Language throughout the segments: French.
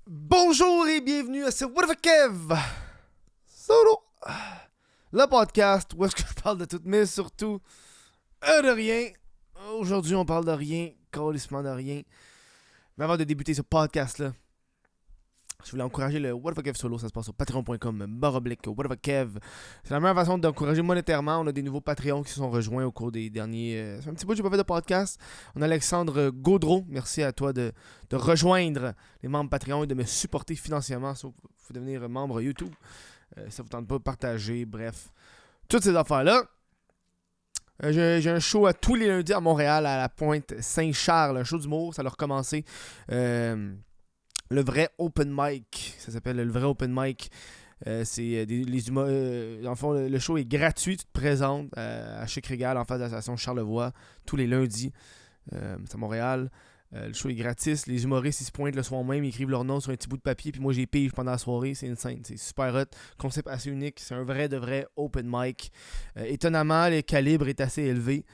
Bonjour et bienvenue à ce What the Kev Solo, le podcast où est-ce que je parle de tout, mais surtout de rien. Aujourd'hui, on parle de rien, calissement de rien. Mais avant de débuter ce podcast-là, je voulais encourager le What the Kev Solo. Ça se passe sur patreon.com/What the Kev. C'est la meilleure façon d'encourager monétairement. On a des nouveaux Patreons qui se sont rejoints au cours des derniers... c'est un petit bout que j'ai pas fait de podcast. On a Alexandre Gaudreau. Merci à toi de rejoindre les membres Patreon et de me supporter financièrement. Sauf qu'il faut devenir membre YouTube. Ça vous tente pas de partager. Bref, toutes ces affaires-là. J'ai un show à tous les lundis à Montréal, à la Pointe Saint-Charles. Un show d'humour. Ça a recommencé. Le vrai open mic, ça s'appelle le vrai open mic. C'est les humours. Dans le fond, le show est gratuit. Tu te présentes à Chic Régal en face de la station Charlevoix tous les lundis. C'est à Montréal. Le show est gratis. Les humoristes ils se pointent le soir même, ils écrivent leur nom sur un petit bout de papier. Puis moi, j'ai pige pendant la soirée. C'est une scène. C'est super hot. Concept assez unique. C'est un vrai de vrai open mic. Étonnamment, le calibre est assez élevé.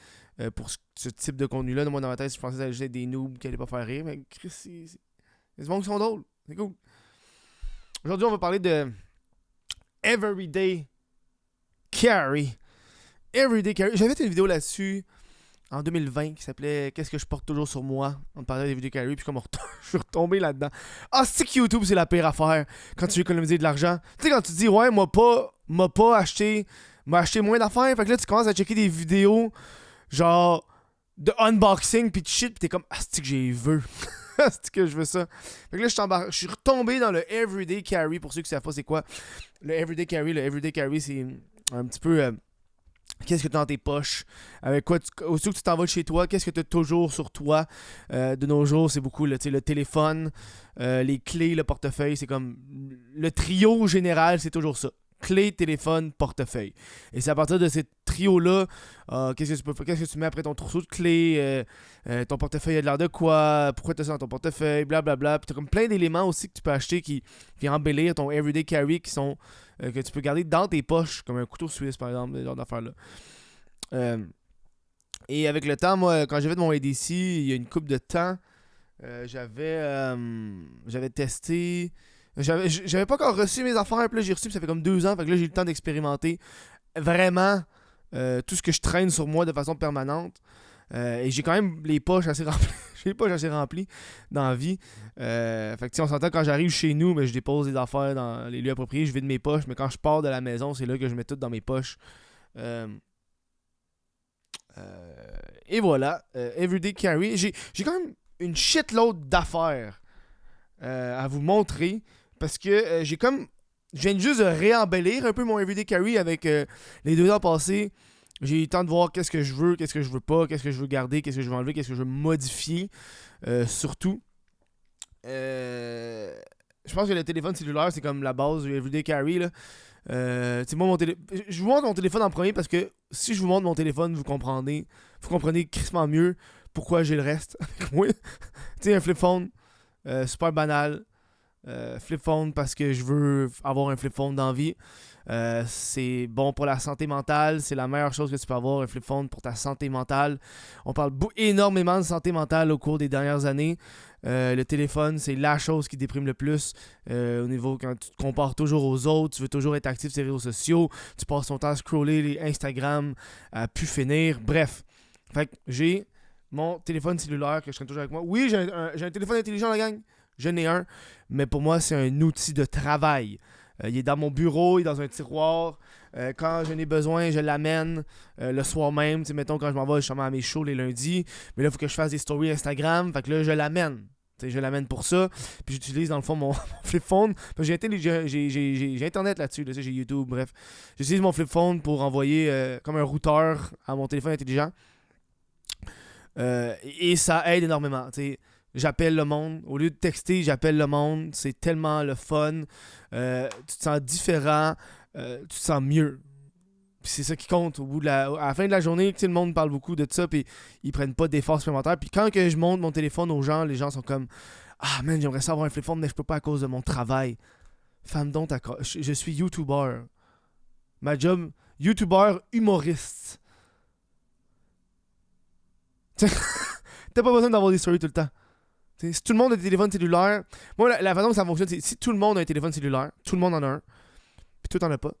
Pour ce type de contenu-là. Moi, dans ma tête, je pensais que ça allait juste être des noobs qui allaient pas faire rire. Mais Chris, c'est des gens qui sont drôles. C'est cool. Aujourd'hui, on va parler de Everyday Carry. Everyday Carry. J'avais fait une vidéo là-dessus en 2020 qui s'appelait Qu'est-ce que je porte toujours sur moi. On parlait d'Everyday Carry. Puis comme je suis retombé là-dedans. Ah, c'est que YouTube, c'est la pire affaire quand tu veux économiser de l'argent. Tu sais, quand tu dis, ouais, m'a pas acheté moins d'affaires. Fait que là, tu commences à checker des vidéos genre de unboxing. Puis de shit. Puis t'es comme, ah, c'est que j'ai vu. C'est que je veux ça. Fait que là, je suis retombé dans le Everyday Carry. Pour ceux qui savent pas c'est quoi le Everyday Carry, c'est un petit peu qu'est-ce que tu as dans tes poches, avec quoi aussitôt que tu t'en vas de chez toi, qu'est-ce que tu as toujours sur toi. De nos jours, c'est beaucoup le téléphone, les clés, le portefeuille. C'est comme le trio général, c'est toujours ça. Clé, téléphone, portefeuille. Et c'est à partir de ce trio-là, qu'est-ce que tu mets après ton trousseau de clés, ton portefeuille a de l'air de quoi, pourquoi tu as ça dans ton portefeuille, blablabla. Puis tu as comme plein d'éléments aussi que tu peux acheter qui embellir ton everyday carry, qui sont que tu peux garder dans tes poches, comme un couteau suisse par exemple, ce genre d'affaires-là. Et avec le temps, moi, quand j'ai fait mon ADC, il y a une couple de temps, j'avais testé... J'avais pas encore reçu mes affaires, puis là j'ai reçu, puis ça fait comme 2 ans, fait que là j'ai eu le temps d'expérimenter vraiment tout ce que je traîne sur moi de façon permanente. Et j'ai quand même les poches assez remplies. J'ai les poches assez remplies dans la vie. Fait que on s'entend quand j'arrive chez nous, mais je dépose des affaires dans les lieux appropriés, je vide mes poches, mais quand je pars de la maison, c'est là que je mets tout dans mes poches. Et voilà, Everyday Carry. J'ai quand même une shitload d'affaires à vous montrer. Parce que je viens juste de réembellir un peu mon Everyday Carry avec les 2 ans passés. J'ai eu le temps de voir qu'est-ce que je veux pas, qu'est-ce que je veux garder, qu'est-ce que je veux enlever, qu'est-ce que je veux modifier. Surtout. Je pense que le téléphone cellulaire, c'est comme la base du Everyday Carry. Là. Moi, je vous montre mon téléphone en premier parce que si je vous montre mon téléphone, vous comprenez crissement mieux pourquoi j'ai le reste avec moi. Tu sais, un flip phone, super banal. Flip phone parce que je veux avoir un flip phone dans la vie. C'est bon pour la santé mentale. C'est la meilleure chose que tu peux avoir, un flip phone pour ta santé mentale. On parle énormément de santé mentale au cours des dernières années. Le téléphone, c'est la chose qui déprime le plus. Au niveau quand tu te compares toujours aux autres, tu veux toujours être actif sur les réseaux sociaux, tu passes ton temps à scroller les Instagram à pu finir. Bref. Fait que j'ai mon téléphone cellulaire que je traîne toujours avec moi. Oui, j'ai un téléphone intelligent, la gang. J'en ai un, mais pour moi, c'est un outil de travail. Il est dans mon bureau, il est dans un tiroir. Quand j'en ai besoin, je l'amène le soir même. T'sais, mettons, quand je m'en vais justement à mes shows les lundis. Mais là, il faut que je fasse des stories Instagram. Fait que là, je l'amène. Je l'amène pour ça. Puis j'utilise dans le fond mon flip phone. Parce que j'ai Internet là-dessus. Là, j'ai YouTube, bref. J'utilise mon flip phone pour envoyer comme un routeur à mon téléphone intelligent. Et ça aide énormément. T'sais. J'appelle le monde. Au lieu de texter, j'appelle le monde. C'est tellement le fun. Tu te sens différent. Tu te sens mieux. Puis c'est ça qui compte. À la fin de la journée, le monde parle beaucoup de ça. Puis ils prennent pas d'efforts supplémentaires. Puis quand que je montre mon téléphone aux gens, les gens sont comme ah man, j'aimerais ça avoir un flip phone, mais je peux pas à cause de mon travail. Femme donc, je suis YouTuber. Ma job, YouTuber humoriste. T'as pas besoin d'avoir des stories tout le temps. Si tout le monde a des téléphones cellulaires, moi, la façon que ça fonctionne, c'est si tout le monde a un téléphone cellulaire, tout le monde en a un, puis toi, t'en as pas.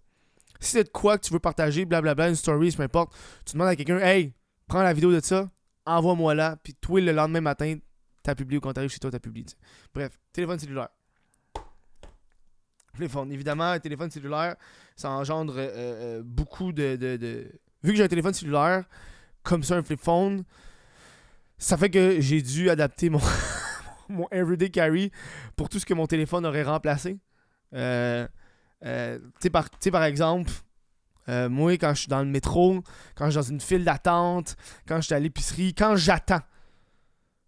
Si c'est de quoi que tu veux partager, blablabla, une story, peu importe, tu demandes à quelqu'un, hey, prends la vidéo de ça, envoie-moi là, puis toi, le lendemain matin, t'as publié ou quand t'arrives chez toi, t'as publié. T'sais. Bref, téléphone cellulaire. Téléphone. Évidemment, un téléphone cellulaire, ça engendre beaucoup de. Vu que j'ai un téléphone cellulaire, comme ça, un flip phone, ça fait que j'ai dû adapter mon, mon everyday carry pour tout ce que mon téléphone aurait remplacé. Par exemple, moi, quand je suis dans le métro, quand je suis dans une file d'attente, quand je suis à l'épicerie, quand j'attends,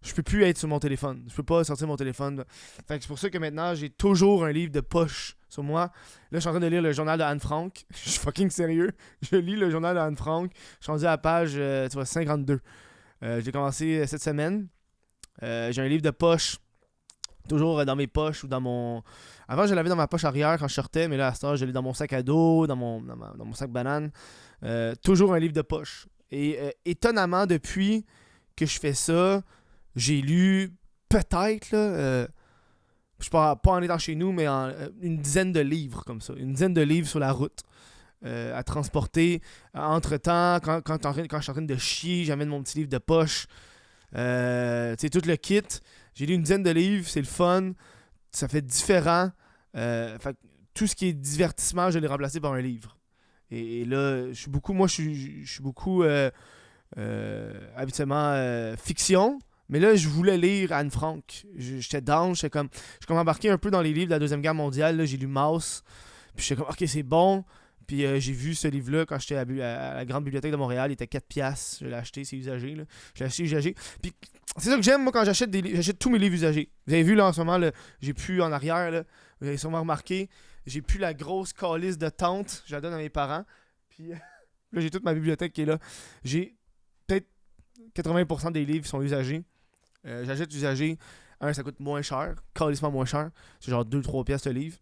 je peux plus être sur mon téléphone. Je peux pas sortir mon téléphone. Fait que c'est pour ça que maintenant, j'ai toujours un livre de poche sur moi. Là, je suis en train de lire le journal de Anne Frank. Je suis fucking sérieux. Je lis le journal de Anne Frank. Je suis rendu à la page 52. J'ai commencé cette semaine. J'ai un livre de poche toujours dans mes poches ou dans mon... Avant, je l'avais dans ma poche arrière quand je sortais, mais là, à ce temps, je l'ai dans mon sac à dos, dans mon sac banane. Toujours un livre de poche. Et étonnamment, depuis que je fais ça, j'ai lu peut-être, là, je parle pas en étant chez nous, mais une dizaine de livres comme ça. Une dizaine de livres sur la route à transporter. Entre-temps, quand je suis en train de chier, j'amène mon petit livre de poche. Tu sais, tout le kit. J'ai lu une dizaine de livres, c'est le fun. Ça fait différent. Fait que tout ce qui est divertissement, je l'ai remplacé par un livre. Et là, je suis beaucoup habituellement fiction. Mais là, je voulais lire Anne Frank. J'étais down, j'étais comme embarqué un peu dans les livres de la Deuxième Guerre mondiale. Là, j'ai lu Maus. Puis j'étais comme, ok, c'est bon. Puis j'ai vu ce livre-là quand j'étais à la Grande Bibliothèque de Montréal. Il était 4$. Je l'ai acheté, c'est usagé. Là. Je l'ai acheté usagé. Puis c'est ça que j'aime, moi, quand j'achète des livres. J'achète tous mes livres usagés. Vous avez vu, là, en ce moment, là, j'ai plus en arrière. Là, vous avez sûrement remarqué. J'ai plus la grosse calice de tente. Je la donne à mes parents. Puis là, j'ai toute ma bibliothèque qui est là. J'ai peut-être 80% des livres qui sont usagés. J'achète usagé. Ça coûte moins cher. Calissement moins cher. C'est genre 2-3 pièces le livre.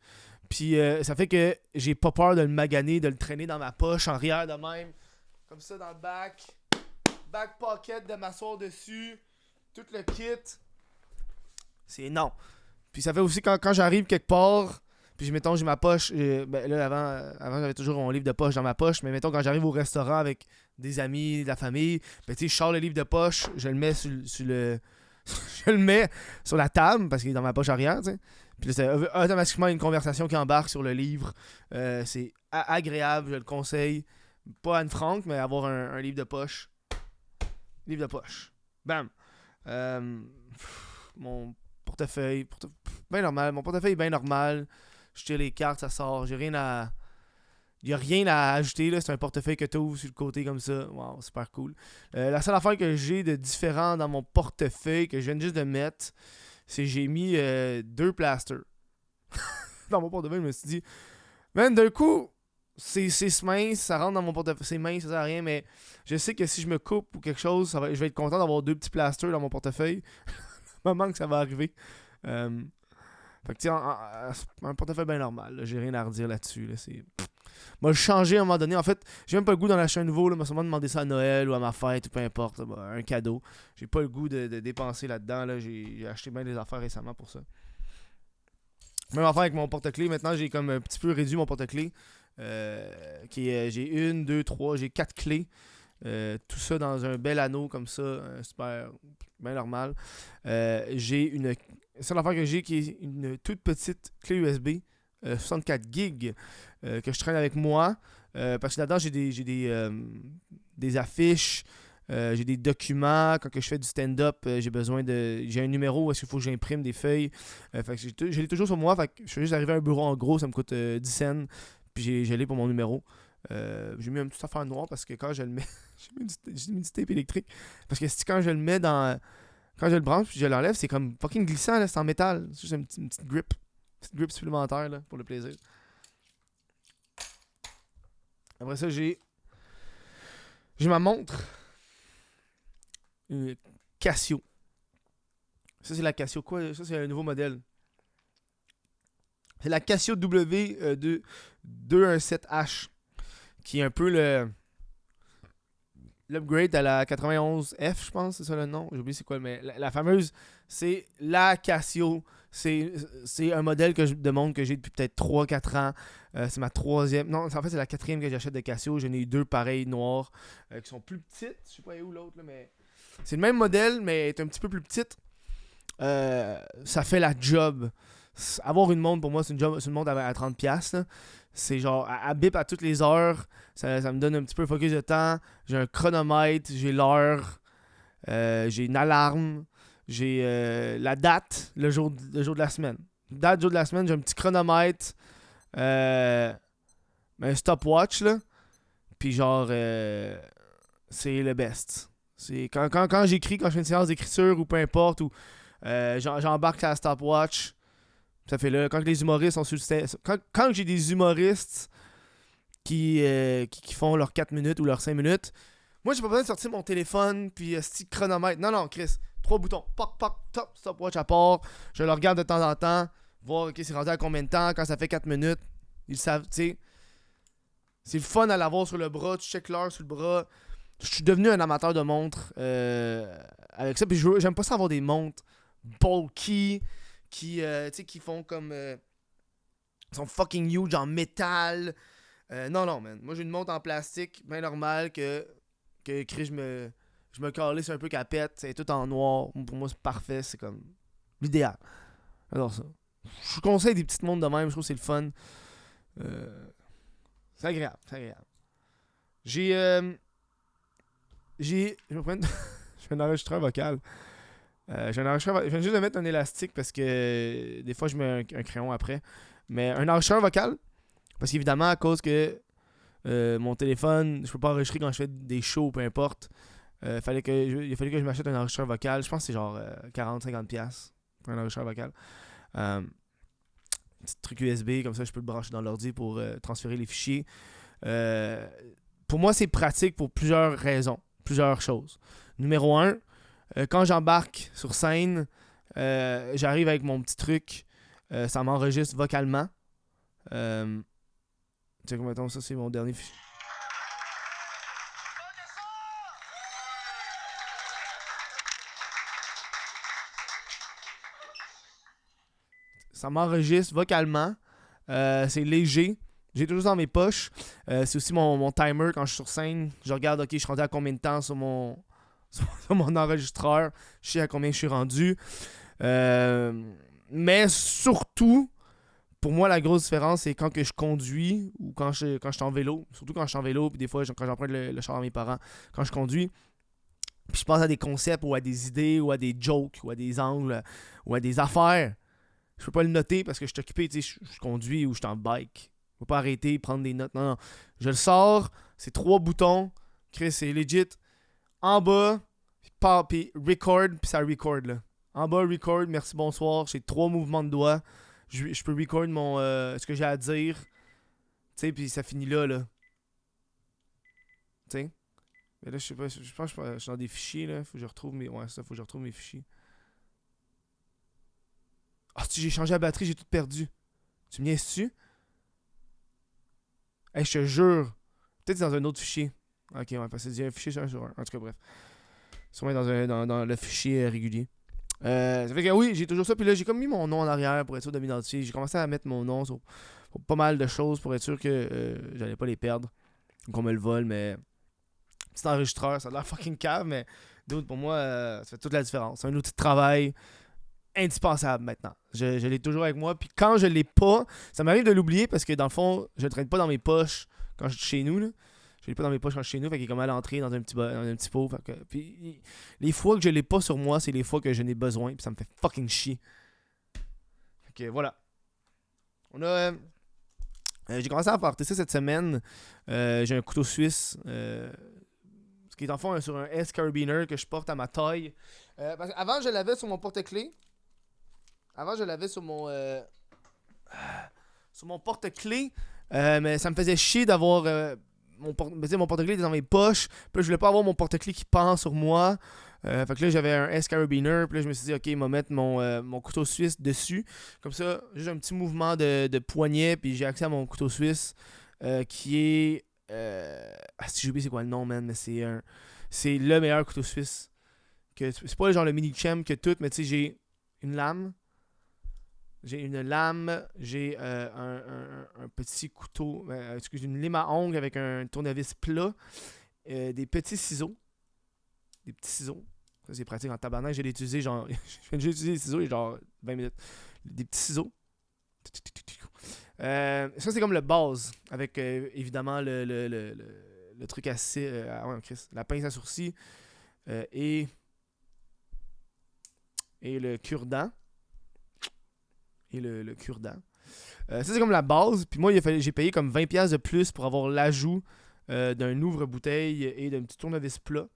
Puis ça fait que j'ai pas peur de le maganer, de le traîner dans ma poche, en arrière de même. Comme ça dans le back. Back pocket, de m'asseoir dessus. Tout le kit. C'est non. Puis ça fait aussi quand j'arrive quelque part. Puis mettons, j'ai ma poche. Là, avant j'avais toujours mon livre de poche dans ma poche. Mais mettons, quand j'arrive au restaurant avec des amis, de la famille, ben, tu sais, je sors le livre de poche, je le mets sur le. Je le mets sur la table parce qu'il est dans ma poche arrière, tu sais. Puis là, c'est automatiquement une conversation qui embarque sur le livre. C'est agréable, je le conseille. Pas Anne Frank, mais avoir un livre de poche. Livre de poche. Bam. Mon portefeuille. Bien normal. Mon portefeuille est bien normal. Je tire les cartes, ça sort. J'ai rien à. Il n'y a rien à ajouter, là. C'est un portefeuille que tu ouvres sur le côté comme ça. Wow, super cool. La seule affaire que j'ai de différent dans mon portefeuille, que je viens juste de mettre, c'est que j'ai mis 2 plasters. Dans mon portefeuille, je me suis dit, man, d'un coup, c'est mince, ça rentre dans mon portefeuille. C'est mince, ça sert à rien, mais je sais que si je me coupe ou quelque chose, je vais être content d'avoir 2 petits plasters dans mon portefeuille. Le moment que ça va arriver. Fait que tu sais, un portefeuille bien normal. Là, j'ai rien à redire là-dessus. Là, c'est... Moi, le changer à un moment donné. En fait, j'ai même pas le goût d'en acheter un nouveau. Là, m'a sûrement demandé ça à Noël ou à ma fête ou peu importe. Là, un cadeau. J'ai pas le goût de dépenser là-dedans. Là. J'ai acheté bien des affaires récemment pour ça. Même affaire avec mon porte-clés. Maintenant, j'ai comme un petit peu réduit mon porte-clés. J'ai 1, 2, 3, j'ai 4 clés. Tout ça dans un bel anneau comme ça. Super, bien normal. J'ai une. La seule affaire que j'ai qui est une toute petite clé USB. 64 gigs que je traîne avec moi parce que là-dedans j'ai des affiches, j'ai des documents. Quand que je fais du stand-up, j'ai un numéro où est-ce qu'il faut que j'imprime des feuilles. Fait que je l'ai toujours sur moi. Fait que je suis juste arrivé à un bureau en gros, ça me coûte 10 cents. Puis j'ai l'ai pour mon numéro. J'ai mis une petite affaire noire parce que quand je le mets, j'ai mis du tape électrique. Parce que quand je le mets quand je le branche puis je l'enlève, c'est comme fucking glissant, là, c'est en métal. C'est juste une petite grip. Petite grip supplémentaire là, pour le plaisir. Après ça, j'ai ma montre. Une Casio. Ça, c'est la Casio. Quoi? Ça, c'est un nouveau modèle. C'est la Casio W217H. Qui est un peu le... l'upgrade à la 91F, je pense, c'est ça le nom. J'ai oublié c'est quoi, mais la fameuse, c'est la Casio. C'est un modèle de montre que j'ai depuis peut-être 3-4 ans. C'est ma troisième. Non, en fait, c'est la quatrième que j'achète de Casio. J'en ai eu deux pareilles noirs qui sont plus petites. Je sais pas où l'autre, là, mais. C'est le même modèle, mais elle est un petit peu plus petite. Ça fait la job. Avoir une montre, pour moi, c'est une montre à 30$. Là. C'est genre, elle bip à toutes les heures. Ça me donne un petit peu de focus de temps. J'ai un chronomètre, j'ai l'heure, j'ai une alarme, j'ai la date, le jour de la semaine. Date, jour de la semaine, j'ai un petit chronomètre, un stopwatch, là. Puis genre, c'est le best. C'est quand j'écris, quand je fais une séance d'écriture ou peu importe, ou j'embarque à la stopwatch. Ça fait là, quand les humoristes sont sur le quand j'ai des humoristes qui font leurs 4 minutes ou leurs 5 minutes, moi j'ai pas besoin de sortir mon téléphone puis petit chronomètre. Non, Chris, 3 boutons. Poc, poc, top, stopwatch à part. Je le regarde de temps en temps, voir ok, c'est rendu à combien de temps, quand ça fait 4 minutes. Ils savent, tu sais. C'est le fun à l'avoir sur le bras, tu check l'heure sur le bras. Je suis devenu un amateur de montres avec ça. Puis j'aime pas ça avoir des montres bulky qui font comme. Ils sont fucking huge en métal. Non, man. Moi, j'ai une montre en plastique, bien normale, que Chris, je me calisse un peu qu'elle pète. C'est tout en noir. Pour moi, c'est parfait. C'est comme l'idéal. J'adore ça. Je vous conseille des petites montres de même. Je trouve que c'est le fun. C'est agréable. Je me prends je fais un enregistreur vocal. Je viens juste de mettre un élastique parce que des fois je mets un crayon après. Mais un enregistreur vocal, parce qu'évidemment, à cause que mon téléphone, je peux pas enregistrer quand je fais des shows, peu importe. Il fallait que je m'achète un enregistreur vocal. Je pense que c'est genre 40-50$ pour un enregistreur vocal. Petit truc USB, comme ça je peux le brancher dans l'ordi pour transférer les fichiers. Pour moi, c'est pratique pour plusieurs raisons, plusieurs choses. Numéro 1, quand j'embarque sur scène, j'arrive avec mon petit truc, ça m'enregistre vocalement. Tu sais, mettons, ça c'est mon dernier fichier. Ça m'enregistre vocalement. C'est léger. J'ai toujours dans mes poches. C'est aussi mon timer quand je suis sur scène. Je regarde, ok, je suis rendu à combien de temps sur mon enregistreur. Je sais à combien je suis rendu. Mais surtout, pour moi, la grosse différence, c'est quand que je conduis ou quand je suis en vélo. Surtout quand je suis en vélo, puis des fois, quand j'emprunte le char à mes parents, quand je conduis. Puis je pense à des concepts ou à des idées ou à des jokes ou à des angles ou à des affaires. Je peux pas le noter parce que je suis occupé, tu sais, je conduis ou je suis en bike. Je peux pas arrêter, prendre des notes. Non. Je le sors, c'est 3 boutons. Chris, c'est legit. En bas, puis record, puis ça record là. En bas, record, merci, bonsoir. J'ai 3 mouvements de doigts. Je peux record ce que j'ai à dire. Tu sais, puis ça finit là. Tu sais. Mais là, je sais pas, je pense que je suis dans des fichiers là. Faut que je retrouve mes. Ouais, ça, faut que je retrouve mes fichiers. Ah, si j'ai changé la batterie, j'ai tout perdu. Tu me niaises-tu? Hey, je te jure. Peut-être dans un autre fichier. Ok, ouais, parce que c'est un fichier sur un. En tout cas, bref. Sûrement dans le fichier régulier. Ça fait que oui, j'ai toujours ça. Puis là, j'ai comme mis mon nom en arrière pour être sûr de m'identifier. J'ai commencé à mettre mon nom sur pas mal de choses pour être sûr que j'allais pas les perdre. Qu'on me le vole, mais. Petit enregistreur, ça a l'air fucking cave, mais d'autres pour moi, ça fait toute la différence. C'est un outil de travail indispensable maintenant. Je l'ai toujours avec moi. Puis quand je l'ai pas, ça m'arrive de l'oublier parce que dans le fond, je le traîne pas dans mes poches quand je suis chez nous. Là. Je l'ai pas dans mes poches quand je suis chez nous. Fait qu'il est comme à l'entrée dans un petit pot. Fait que, puis les fois que je l'ai pas sur moi, c'est les fois que je n'ai besoin. Puis ça me fait fucking chier. Fait que voilà. On a. J'ai commencé à faire ça cette semaine. J'ai un couteau suisse. Ce qui est en fond sur un S carabiner que je porte à ma taille. Parce qu'avant, je l'avais sur mon porte-clés. Avant, je l'avais sur mon porte-clés. Mais ça me faisait chier d'avoir mon porte-clés était dans mes poches. Puis là, je voulais pas avoir mon porte-clés qui pend sur moi. Fait que là, j'avais un S carabiner. Puis là, je me suis dit, ok, il va mettre mon couteau suisse dessus. Comme ça, juste un petit mouvement de poignet. Puis j'ai accès à mon couteau suisse qui est. Si j'ai oublié c'est quoi le nom, man. Mais c'est c'est le meilleur couteau suisse. C'est pas genre le mini-champ que tout, mais tu sais, j'ai une lame. J'ai un petit couteau, une lime à ongles avec un tournevis plat, des petits ciseaux. Ça, c'est pratique en tabarnak. J'ai utilisé genre. J'ai utilisé les ciseaux il y a genre 20 minutes. Des petits ciseaux. Ça, c'est comme le base. Avec évidemment le truc assez. La pince à sourcils. Et le cure-dent. Le cure-dent. Ça, c'est comme la base. Puis moi, j'ai payé comme 20$ de plus pour avoir l'ajout d'un ouvre-bouteille et d'un petit tournevis plat.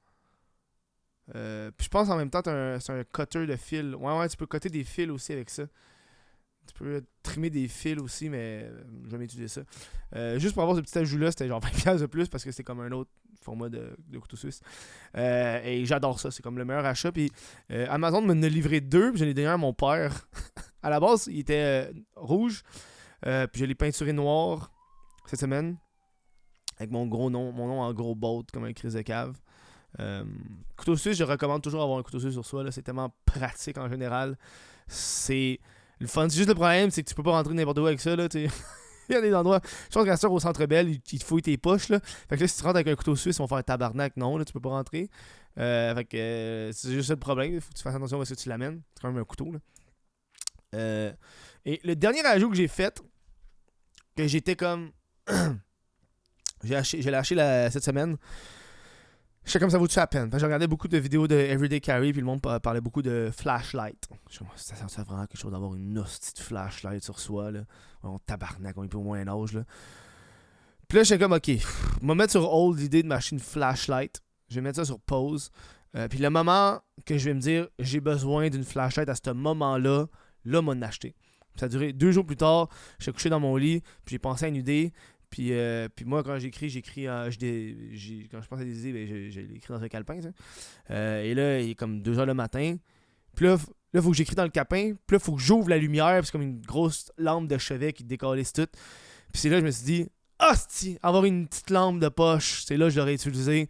Puis je pense en même temps c'est un cutter de fil. Ouais, tu peux cutter des fils aussi avec ça. Tu peux trimer des fils aussi, mais j'ai jamais utilisé ça. Juste pour avoir ce petit ajout-là, c'était genre 20$ de plus parce que c'est comme un autre format de couteau suisse. Et j'adore ça, c'est comme le meilleur achat. Puis Amazon m'en a livré 2, puis je l'ai donné un à mon père. À la base, il était rouge, puis je l'ai peinturé noir cette semaine. Avec mon nom en gros bolt comme un crise de cave. Couteau suisse, je recommande toujours avoir un couteau suisse sur soi. Là. C'est tellement pratique en général. C'est le fun. C'est juste le problème, c'est que tu peux pas rentrer n'importe où avec ça. Là, il y a des endroits. Je pense qu'à ça, au Centre Bell, ils te fouillent tes poches. Là. Fait que là, si tu rentres avec un couteau suisse, ils vont faire un tabarnak. Non, là, tu peux pas rentrer. Fait que c'est juste ça le problème. Il faut que tu fasses attention à ce que tu l'amènes. C'est quand même un couteau. Là. Et le dernier ajout que j'ai fait, que j'étais comme. J'ai lâché cette semaine. Je sais comme ça vaut-tu la peine. J'ai regardé beaucoup de vidéos de Everyday Carry, puis le monde parlait beaucoup de flashlight. Ça sert vraiment à quelque chose d'avoir une hostie de flashlight sur soi. Là. On tabarnak, on est plus au moins un âge. Là. Puis là, j'étais comme, ok, je vais mettre sur hold l'idée de m'acheter une flashlight. Je vais mettre ça sur pause. Puis le moment que je vais me dire, j'ai besoin d'une flashlight à ce moment-là, m'en acheter. Ça a duré 2 jours plus tard. Je suis couché dans mon lit, puis j'ai pensé à une idée. Puis moi, quand j'écris, quand je pense à des idées, je l'écris dans un calepin. Et là, il est comme 2h le matin. Puis là, il faut que j'écris dans le calepin. Puis là, il faut que j'ouvre la lumière. Puis c'est comme une grosse lampe de chevet qui décalisse tout. Puis c'est là que je me suis dit, hostie, avoir une petite lampe de poche, c'est là que je l'aurais utilisé.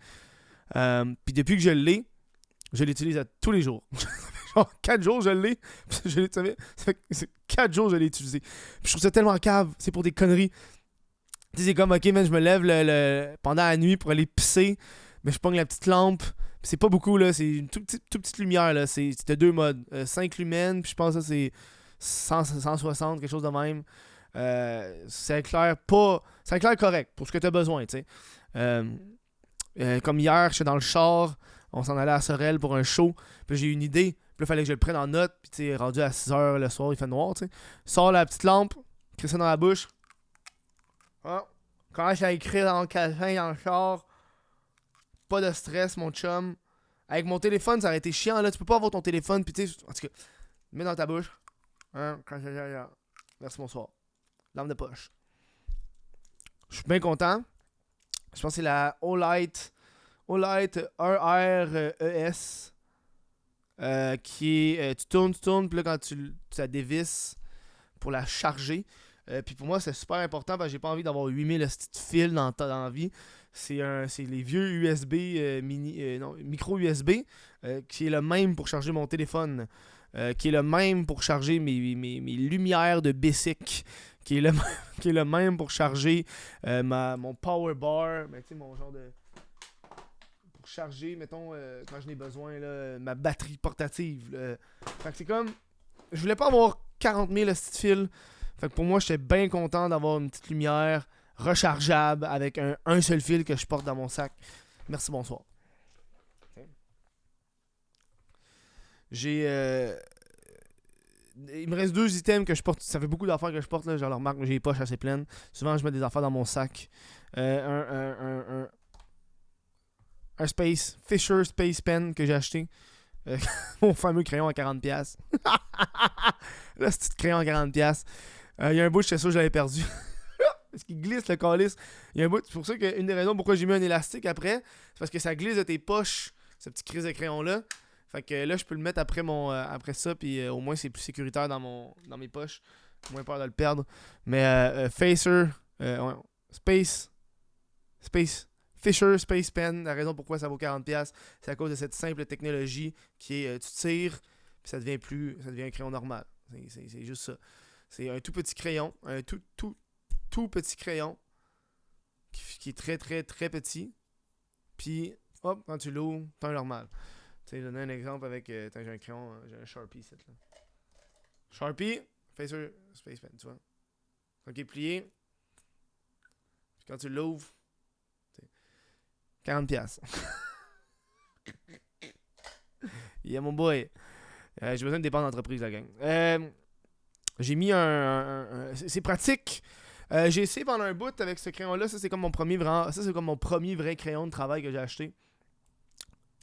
Puis depuis que je l'utilise à tous les jours. Genre 4 jours, je l'ai. Ça fait 4 jours, je l'ai utilisé. Puis je trouve ça tellement cave. C'est pour des conneries. Tu sais, c'est comme, ok, man, je me lève pendant la nuit pour aller pisser, mais je pogne la petite lampe. C'est pas beaucoup, là. C'est une toute petite lumière, là. C'était 2 modes. 5 lumens, puis je pense que ça, c'est 160, quelque chose de même. Ça éclaire correct pour ce que t'as besoin, tu sais. Comme hier, j'étais dans le char, on s'en allait à Sorel pour un show, puis j'ai eu une idée. Puis là, il fallait que je le prenne en note, puis tu sais, rendu à 6h le soir, il fait noir, tu sais. Sors la petite lampe, crée ça dans la bouche. Commence à écrire dans le calepin, dans le char. Pas de stress, mon chum. Avec mon téléphone, ça aurait été chiant, là. Tu peux pas avoir ton téléphone, puis tu sais, en tout cas, mets dans ta bouche. Merci, bonsoir. Lampe de poche. Je suis bien content. Je pense que c'est la Olight RRES. Qui est. Tu tournes, puis là, quand tu la dévisses pour la charger. Puis pour moi, c'est super important parce que j'ai pas envie d'avoir 8000 fils dans la vie. C'est les vieux USB micro USB qui est le même pour charger mon téléphone, qui est le même pour charger mes lumières de Basic, qui est le même pour charger mon power bar, tu sais, mon genre de pour charger, mettons, quand je n'ai besoin, là, ma batterie portative. Fait que c'est comme, je voulais pas avoir 40 000 fils. Fait que pour moi, j'étais bien content d'avoir une petite lumière rechargeable avec un seul fil que je porte dans mon sac. Merci, bonsoir. Okay. Il me reste 2 items que je porte. Ça fait beaucoup d'affaires que je porte, là. Je le remarque, j'ai les poches assez pleines. Souvent, je mets des affaires dans mon sac. Un Fisher Space Pen que j'ai acheté. Mon fameux crayon à 40$. Là, ce petit crayon à 40$. Il y a un bout, j'étais sûr que je l'avais perdu. Parce qu'il glisse le calice. Il y a un bout, c'est pour ça qu'une des raisons pourquoi j'ai mis un élastique après, c'est parce que ça glisse de tes poches, ce petit crise de crayon-là. Fait que là, je peux le mettre après ça, puis au moins c'est plus sécuritaire dans mes poches. Moins peur de le perdre. Mais Fisher Fisher Space Pen, la raison pourquoi ça vaut 40$, c'est à cause de cette simple technologie qui est tu tires, puis ça devient un crayon normal. C'est juste ça. C'est un tout petit crayon, un tout petit crayon qui est très très très petit. Puis, hop, quand tu l'ouvres, t'as un normal. Tu sais, je donne un exemple avec. J'ai un crayon, j'ai un Sharpie, c'est là. Sharpie, Fisher Space Pen, tu vois. Quand il est plié, puis quand tu l'ouvres, 40$. Yeah, mon boy. J'ai besoin de dépenses d'entreprise, la gang. J'ai mis c'est pratique. J'ai essayé pendant un bout avec ce crayon-là. Ça, c'est comme mon premier vrai crayon de travail que j'ai acheté.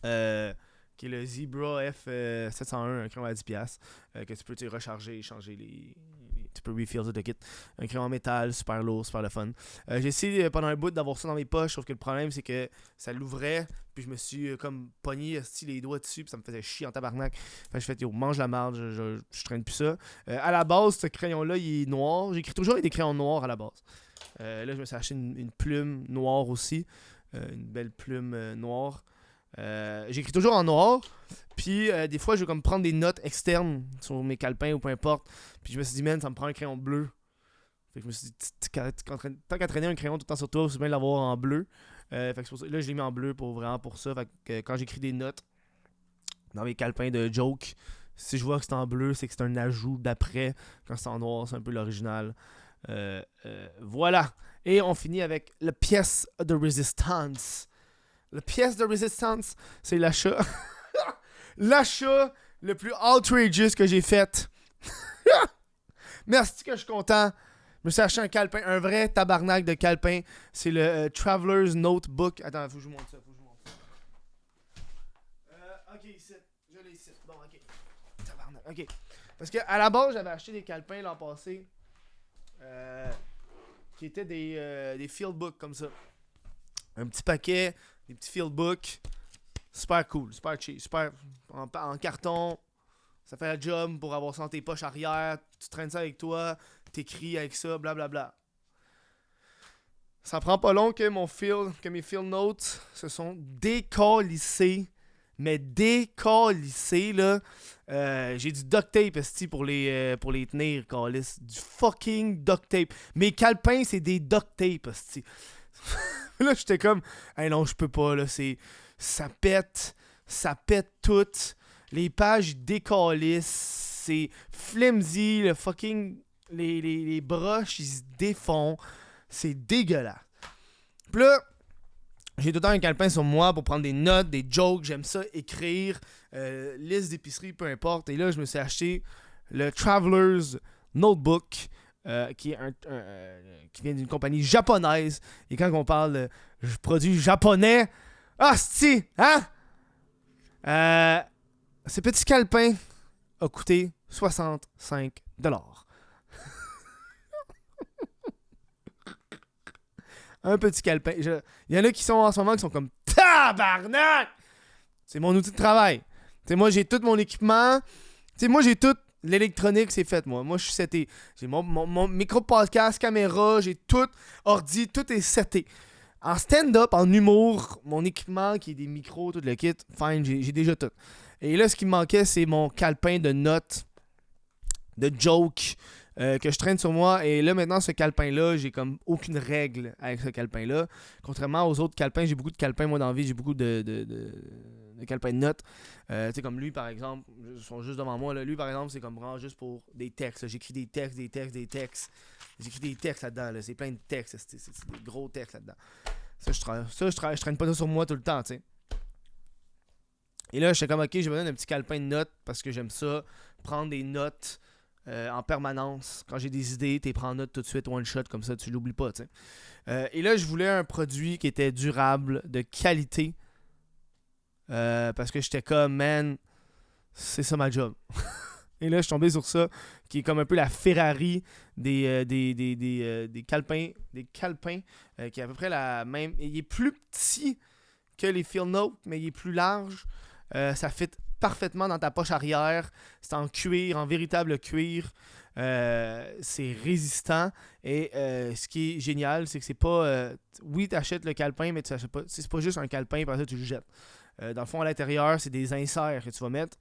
Qui est le Zebra F701, un crayon à 10$. Que tu peux recharger, changer tu peux refill le kit. Un crayon en métal, super lourd, super le fun. J'ai essayé pendant un bout d'avoir ça dans mes poches, sauf que le problème c'est que ça l'ouvrait, puis je me suis comme pogné les doigts dessus, puis ça me faisait chier en tabarnak. Fait que j'ai fait, mange la marde, je traîne plus ça. À la base, ce crayon-là, il est noir. J'écris toujours avec des crayons noirs à la base. Là, je me suis acheté une plume noire aussi. Une belle plume noire. J'écris toujours en noir. Puis des fois je vais comme prendre des notes externes sur mes calepins ou peu importe. Puis je me suis dit, man, ça me prend un crayon bleu. Fait que je me suis dit, tant qu'à traîner un crayon tout le temps sur toi, c'est bien de l'avoir en bleu. Fait que c'est pour ça, là je l'ai mis en bleu vraiment pour ça. Fait que quand j'écris des notes dans mes calepins de joke, si je vois que c'est en bleu, c'est que c'est un ajout d'après. Quand c'est en noir, c'est un peu l'original. Voilà. Et on finit avec la pièce de résistance. La pièce de résistance, c'est l'achat. L'achat le plus outrageous que j'ai fait. Merci que je suis content. Je me suis acheté un calepin, un vrai tabarnak de calepin. C'est le Traveler's Notebook. Attends, faut que je vous montre ça. Ok, ici. Je l'ai ici. Bon, ok. Tabarnak. Ok. Parce qu'à la base, j'avais acheté des calepins l'an passé. Qui étaient des fieldbooks comme ça. Un petit paquet. Des petits fieldbooks. Super cool, super cheap, super en carton. Ça fait la job pour avoir ça dans tes poches arrière. Tu traînes ça avec toi, t'écris avec ça, blablabla. Ça prend pas long que mes field notes se sont décalissés. Mais décalissés, là. J'ai du duct tape, esti, pour les tenir, calice. Du fucking duct tape. Mes calepins, c'est des duct tape, esti. Là, j'étais comme, hey non, je peux pas, là, ça pète tout. Les pages décalissent, c'est flimsy, le fucking, les broches, ils se défont. C'est dégueulasse. Puis là, j'ai tout le temps un calepin sur moi pour prendre des notes, des jokes, j'aime ça, écrire, liste d'épicerie, peu importe. Et là, je me suis acheté le Traveler's Notebook. Qui vient d'une compagnie japonaise. Et quand on parle de produits japonais, si, hein? Ce petit calepin a coûté 65$. Un petit calepin. Il y en a qui sont en ce moment qui sont comme tabarnak! C'est mon outil de travail. T'sais, moi, j'ai tout mon équipement. T'sais, moi, j'ai tout. L'électronique, c'est fait, moi. Moi, je suis seté. J'ai mon micro-podcast, caméra, j'ai tout, ordi, tout est seté. En stand-up, en humour, mon équipement, qui est des micros, tout le kit, fine, j'ai déjà tout. Et là, ce qui me manquait, c'est mon calepin de notes, de jokes, que je traîne sur moi. Et là, maintenant, ce calepin-là, j'ai comme aucune règle avec ce calepin-là. Contrairement aux autres calepins, j'ai beaucoup de calepins, moi, dans la vie, j'ai beaucoup de calepins de notes. Tu sais, comme lui, par exemple, ils sont juste devant moi. Là. Lui, par exemple, c'est comme vraiment juste pour des textes. Là. J'écris des textes. J'écris des textes là-dedans. Là. C'est plein de textes. C'est des gros textes là-dedans. Je traîne pas ça sur moi tout le temps, tu sais. Et là, j'étais comme, ok, j'ai besoin d'un petit calepin de notes parce que j'aime ça. Prendre des notes en permanence. Quand j'ai des idées, tu les prends en note tout de suite, one shot, comme ça, tu l'oublies pas, tu sais. Et là, je voulais un produit qui était durable, de qualité. Parce que j'étais comme, man, c'est ça ma job. Et là, je suis tombé sur ça, qui est comme un peu la Ferrari des calepins. Des calepins, qui est à peu près la même. Il est plus petit que les Field Note, mais il est plus large. Ça fit parfaitement dans ta poche arrière. C'est en cuir, en véritable cuir. C'est résistant. Et ce qui est génial, c'est que c'est pas... oui, t'achètes le calepin, mais tu achètes pas, c'est pas juste un calepin et par ça, tu le jettes. Dans le fond, à l'intérieur, c'est des inserts que tu vas mettre.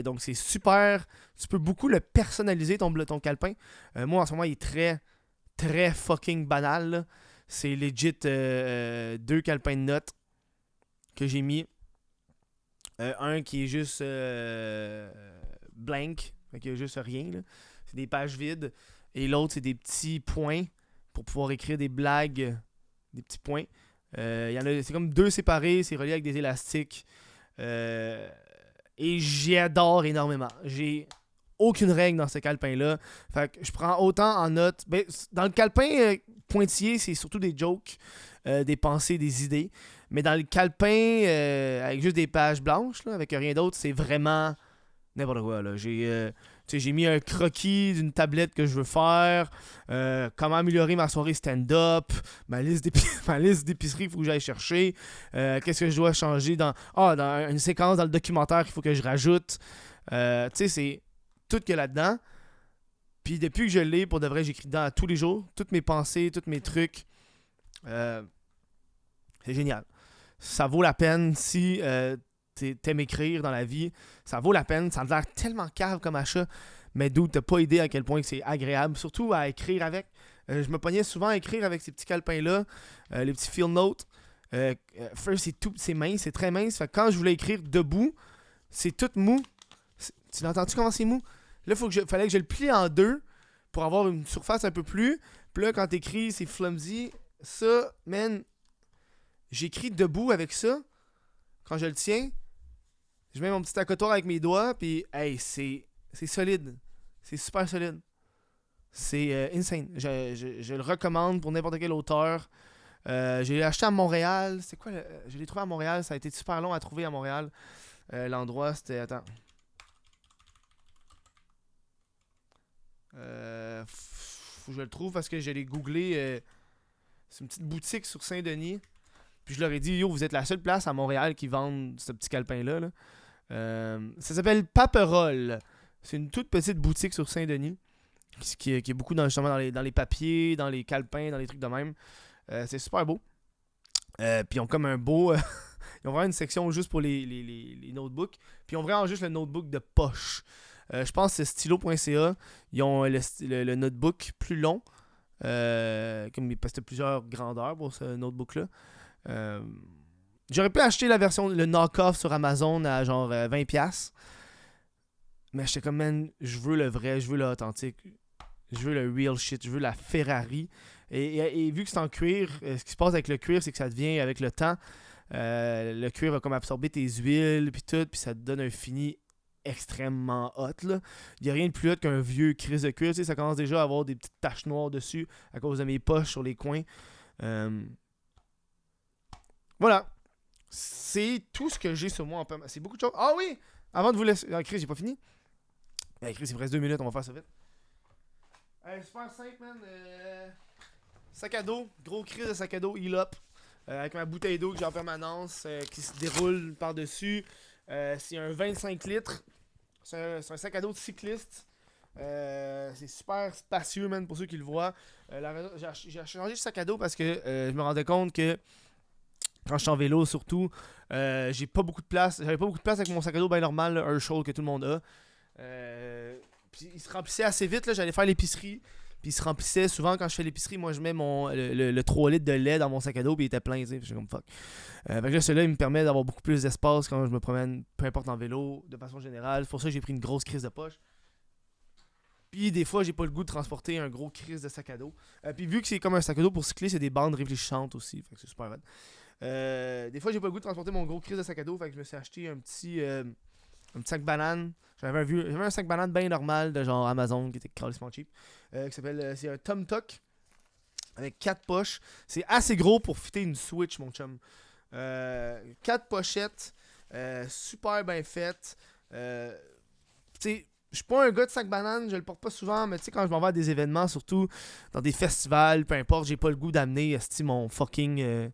Donc, c'est super. Tu peux beaucoup le personnaliser, ton calepin. Moi, en ce moment, il est très, très fucking banal. Là. C'est legit 2 calepins de notes que j'ai mis. Un qui est juste blank, donc il n'y a juste rien. Là. C'est des pages vides. Et l'autre, c'est des petits points pour pouvoir écrire des blagues, des petits points. C'est comme 2 séparés, c'est relié avec des élastiques. Et j'adore énormément. J'ai aucune règle dans ce calepin-là. Fait que je prends autant en note. Ben, dans le calepin pointillé, c'est surtout des jokes, des pensées, des idées. Mais dans le calepin, avec juste des pages blanches, là, avec rien d'autre, c'est vraiment n'importe quoi. Là. J'ai mis un croquis d'une tablette que je veux faire, comment améliorer ma soirée stand-up, ma liste d'épicerie qu'il faut que j'aille chercher, qu'est-ce que je dois changer dans une séquence dans le documentaire qu'il faut que je rajoute. C'est tout qu'il y a là-dedans. Puis depuis que je l'ai, pour de vrai, j'écris dedans tous les jours, toutes mes pensées, tous mes trucs. C'est génial. Ça vaut la peine si t'aimes écrire dans la vie. Ça vaut la peine. Ça a l'air tellement cave comme achat. Mais d'où t'as pas idée à quel point c'est agréable. Surtout à écrire avec. Je me pognais souvent à écrire avec ces petits calepins-là. Les petits field notes. First, c'est mince. C'est très mince. Fait que quand je voulais écrire debout, c'est tout mou. Tu l'entends-tu comment c'est mou? Là, fallait que je le plie en 2 pour avoir une surface un peu plus. Puis là, quand t'écris, c'est flimsy. Ça, man, j'écris debout avec ça. Quand je le tiens, je mets mon petit accotoir avec mes doigts. Puis, hey, c'est solide. C'est super solide. C'est insane. Je le recommande pour n'importe quel auteur. Je l'ai acheté à Montréal. C'est quoi? Je l'ai trouvé à Montréal. Ça a été super long à trouver à Montréal. L'endroit, c'était... Attends. Faut que je le trouve parce que je l'ai googlé. C'est une petite boutique sur Saint-Denis. Puis je leur ai dit, yo, vous êtes la seule place à Montréal qui vend ce petit calepin-là. Là. Ça s'appelle Paperole. C'est une toute petite boutique sur Saint-Denis qui est beaucoup justement dans les papiers, dans les calepins, dans les trucs de même. C'est super beau. Puis ils ont comme un beau... ils ont vraiment une section juste pour les notebooks. Puis ils ont vraiment juste le notebook de poche. Je pense que c'est stylo.ca. Ils ont le notebook plus long. Parce que t'as plusieurs grandeurs pour ce notebook-là. J'aurais pu acheter le knock-off sur Amazon à genre 20$. Mais j'étais comme, man, je veux le vrai, je veux l'authentique. Je veux le real shit, je veux la Ferrari. Et vu que c'est en cuir, ce qui se passe avec le cuir, c'est que ça devient, avec le temps, le cuir va comme absorber tes huiles, puis tout, puis ça te donne un fini extrêmement hot, là. Il n'y a rien de plus hot qu'un vieux crise de cuir, tu sais, ça commence déjà à avoir des petites taches noires dessus à cause de mes poches sur les coins. Voilà. C'est tout ce que j'ai sur moi en permanence. C'est beaucoup de choses. Ah oui! Avant de vous laisser... Ah, Chris, j'ai pas fini. Chris, il me reste 2 minutes, on va faire ça vite. Super simple, man. Sac à dos. Gros Chris de sac à dos, heal up. Avec ma bouteille d'eau que j'ai en permanence, qui se déroule par-dessus. C'est un 25 litres. C'est un sac à dos de cycliste. C'est super spacieux, man, pour ceux qui le voient. J'ai changé de sac à dos parce que je me rendais compte que quand je suis en vélo, surtout, j'ai pas beaucoup de place. J'avais pas beaucoup de place avec mon sac à dos bien normal, là, Herschel que tout le monde a. Puis il se remplissait assez vite, là, j'allais faire l'épicerie. Puis il se remplissait souvent quand je fais l'épicerie. Moi, je mets le 3 litres de lait dans mon sac à dos. Puis il était plein. Je suis comme fuck. Fait que là, celui-là, il me permet d'avoir beaucoup plus d'espace quand je me promène, peu importe en vélo, de façon générale. C'est pour ça que j'ai pris une grosse crise de poche. Puis des fois, j'ai pas le goût de transporter un gros crise de sac à dos. Puis vu que c'est comme un sac à dos pour cycler, c'est des bandes réfléchissantes aussi. Fait que c'est super rad. Des fois, j'ai pas le goût de transporter mon gros crise de sac à dos. Fait que je me suis acheté un petit sac banane. J'avais un sac banane bien normal de genre Amazon qui était carrément cheap. Qui s'appelle. C'est un Tom Tuck avec 4 poches. C'est assez gros pour fitter une Switch, mon chum. 4 pochettes. Super bien faites. Tu sais, je suis pas un gars de sac banane, je le porte pas souvent, mais tu sais, quand je m'en vais à des événements, surtout dans des festivals, peu importe, j'ai pas le goût d'amener mon fucking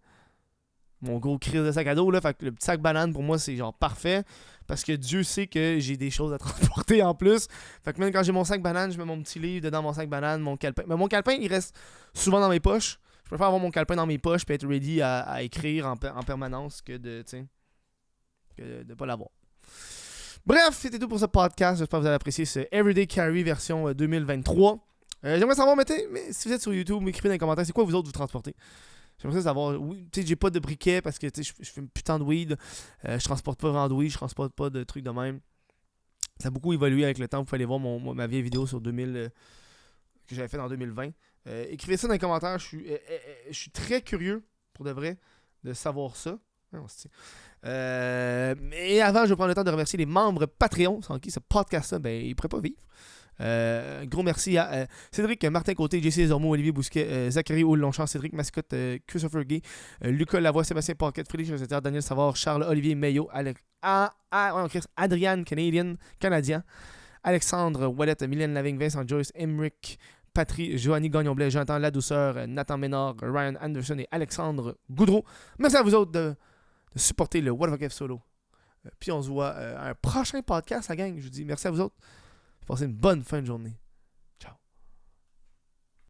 mon gros crise de sac à dos, là. Fait que le petit sac banane, pour moi, c'est genre parfait. Parce que Dieu sait que j'ai des choses à transporter en plus. Fait que même quand j'ai mon sac banane, je mets mon petit livre dedans mon sac banane, mon calepin. Mais mon calepin, il reste souvent dans mes poches. Je préfère avoir mon calepin dans mes poches et être ready à écrire en permanence que de, pas l'avoir. Bref, c'était tout pour ce podcast. J'espère que vous avez apprécié ce Everyday Carry version 2023. J'aimerais savoir, mais si vous êtes sur YouTube, m'écrivez dans les commentaires, c'est quoi vous autres vous transportez? J'aimerais savoir, oui, tu sais, j'ai pas de briquet parce que je fais une putain de weed. Je transporte pas vraiment de weed, je transporte pas de trucs de même. Ça a beaucoup évolué avec le temps. Vous pouvez aller voir ma vieille vidéo sur 2000 que j'avais fait en 2020. Écrivez ça dans les commentaires. Je suis très curieux, pour de vrai, de savoir ça. Mais avant, je vais prendre le temps de remercier les membres Patreon, sans qui ce podcast-là, il ne pourrait pas vivre. Gros merci à Cédric Martin Côté, JC Zormo, Olivier Bousquet, Zachary Houle-Longchamp, Cédric Mascotte, Christopher Gay, Lucas Lavoie, Sébastien Paquette, Frédéric Josette, Daniel Savard, Charles Olivier Mayo, Adrien Canadien, Alexandre Ouellette, Mylène Lavigne, Vincent Joyce, Emric Patry, Joanny Gagnon-Blais, Jonathan Ladouceur, Nathan Ménard, Ryan Anderson et Alexandre Goudreau. Merci à vous autres de supporter le What the Fuck Solo. Puis on se voit à un prochain podcast, la gang. Je vous dis merci à vous autres. Passez une bonne fin de journée.